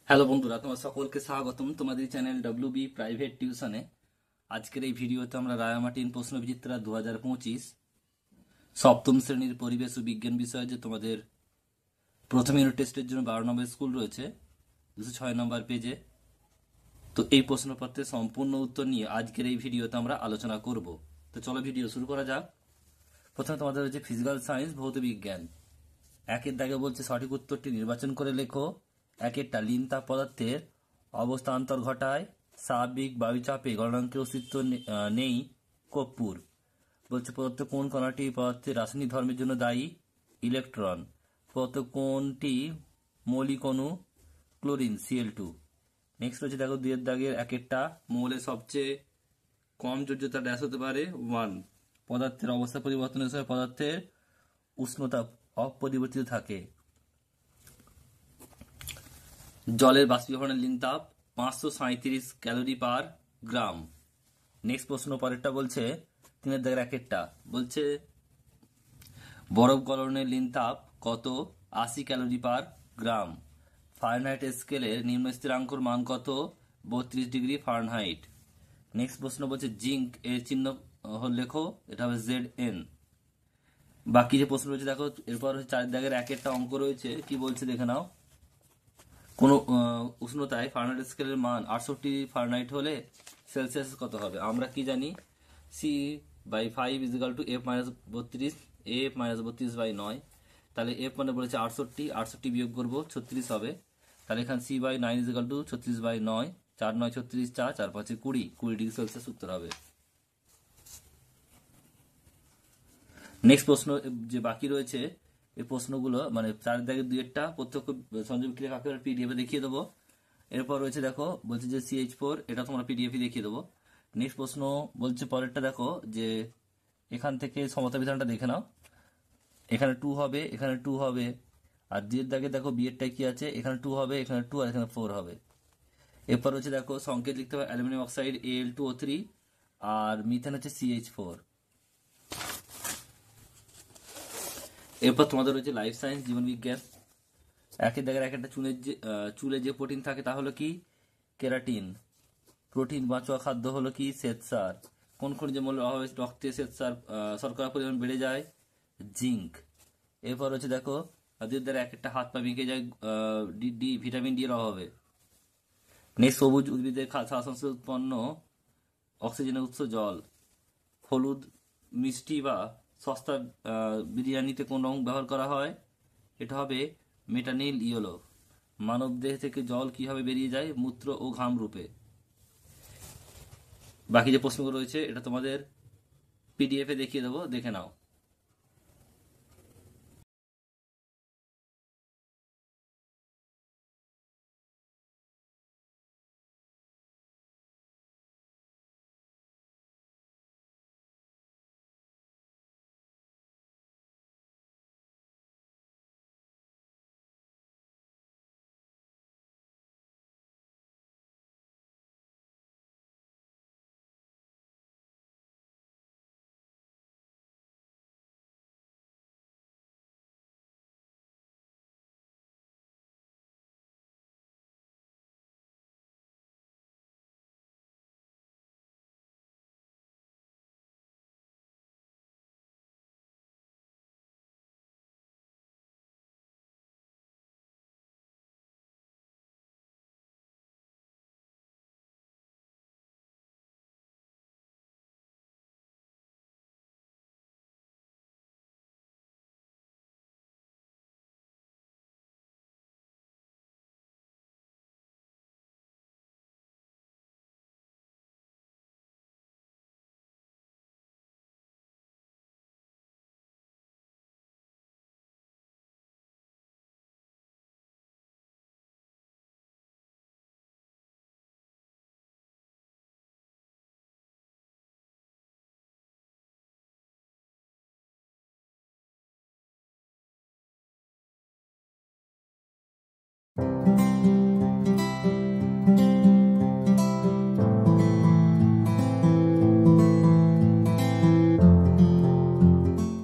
Hello বন্ধুরা, তোমার সকলকে স্বাগতম তোমাদের চ্যানেল ডব্লিউবি প্রাইভেট টিউশনে। আজকের এই ভিডিওতে আমরা রায়ামার্টিন প্রশ্নবিচিত্রা 2025 সপ্তম শ্রেণীর পরিবেশ ও বিজ্ঞান বিষয়ে যে তোমাদের প্রথম ইউনিট টেস্টের জন্য 12 নম্বর স্কুল রয়েছে 206 নম্বর পেজে, তো এই প্রশ্নপত্রের সম্পূর্ণ উত্তর নিয়ে আজকের এই ভিডিওতে আমরা আলোচনা করব। তো চলো ভিডিও শুরু করা যাক। প্রথমে তোমাদের হচ্ছে ফিজিক্যাল সায়েন্স, ভৌত বিজ্ঞান। একের দাগে বলছে সঠিক উত্তরটি নির্বাচন করে লেখো। একেরটা লিন তাপ পদার্থের অবস্থান্তর ঘটায়, স্বাভাবিক বায়ুচাপে গলনাঙ্কের অস্তিত্ব নেই। কর্পূর। বলছে পদার্থ কোন কণাটি পদার্থের রাসায়নিক ধর্মের জন্য দায়ী? ইলেকট্রন। পদার্থ কোনটি মৌলিক অণু? Chlorine Cl2। নেক্সট হচ্ছে দেখো দুইয়ের দাগের একেরটা মৌলের সবচেয়ে কম যোজ্যতা ড্যাশ হতে পারে 1। পদার্থের অবস্থা পরিবর্তনের সময় পদার্থের উষ্ণতা অপরিবর্তিত থাকে। জলের বাষ্পীভবনের লিন তাপ 537 ক্যালোরি পার গ্রাম। নেক্সট প্রশ্ন পরেরটা বলছে তিনের দাগের একেরটা বলছে বরফ গলনের লিন তাপ কত? 80 ক্যালোরি পার গ্রাম। ফারেনহাইট স্কেলের নিম্ন স্থিরাঙ্কর মান কত? 32 ডিগ্রি ফারেনহাইট। নেক্সট প্রশ্ন বলছে জিঙ্ক এর চিহ্ন লেখো, এটা হবে Zn। বাকি যে প্রশ্ন রয়েছে দেখো, এরপর হচ্ছে চার দাগের একেরটা অঙ্ক রয়েছে, কি বলছে দেখে নাও। কোন উষ্ণতায় ফারেনহাইট স্কেলের মান 68 ফারেনহাইট হলে সেলসিয়াস কত হবে? আমরা কি জানি, C/5 = F-32, F-32/9। তাহলে F মানে বলেছে 68 বিয়োগ করবো 36 হবে। তাহলে এখানে C/9 = 36/9, 4 9 36, 4 4 5 20 ডিগ্রি সেলসিয়াস উত্তর হবে। নেক্সট প্রশ্ন যে বাকি রয়েছে, এই প্রশ্নগুলো মানে চার দাগের দুইয়েরটা প্রত্যক্ষ সংযোগ ক্রিয়া কাকে পিডিএফে দেখিয়ে দেবো। এরপর রয়েছে দেখো বলছে যে CH4, এটা তোমরা পিডিএফে দেখিয়ে দেবো। নেক্সট প্রশ্ন বলছে পরেরটা দেখো যে এখান থেকে সমতা বিধানটা দেখে নাও। এখানে 2 হবে, এখানে 2 হবে, আর দুইয়ের দাগে দেখো বিয়েরটা কি আছে, এখানে 2 হবে, এখানে 2, আর এখানে 4 হবে। এরপর হচ্ছে দেখো সংকেত লিখতে হবে অ্যালুমিনিয়াম অক্সাইড Al2O3, আর মিথেন হচ্ছে CH4। এরপর তোমাদের রয়েছে লাইফ সায়েন্স, জীবন বিজ্ঞান। একের দাগের একটা চুলে যে প্রোটিন থাকে তা হলো কি? কেরাটিন। প্রোটিন বাঁচোয়া খাদ্য হলো কি? শ্বেতসার। কোন খনিজ মৌলের অভাবে রক্তে শ্বেতসার শর্করার পরিমাণ বেড়ে যায়? জিঙ্ক। এরপর হচ্ছে দেখো দুধের দ্বারা একটা হাত পা বেঁকে যায় ভিটামিন ডি এর অভাবে। নেক্সট সবুজ উদ্ভিদের শ্বাসকষ্টে উৎপন্ন অক্সিজেনের উৎস জল। হলুদ, মিষ্টি বা সস্তা বিরিয়ানিতে কোন রং ব্যবহার করা হয়? এটা হবে মেটানিল ইয়েলো। মানব দেহ থেকে জল কিভাবে বেরিয়ে যায়? মূত্র ও ঘাম রূপে। বাকি যে প্রশ্নগুলো রয়েছে এটা তোমাদের পিডিএফে দেখিয়ে দেবো, দেখে নাও।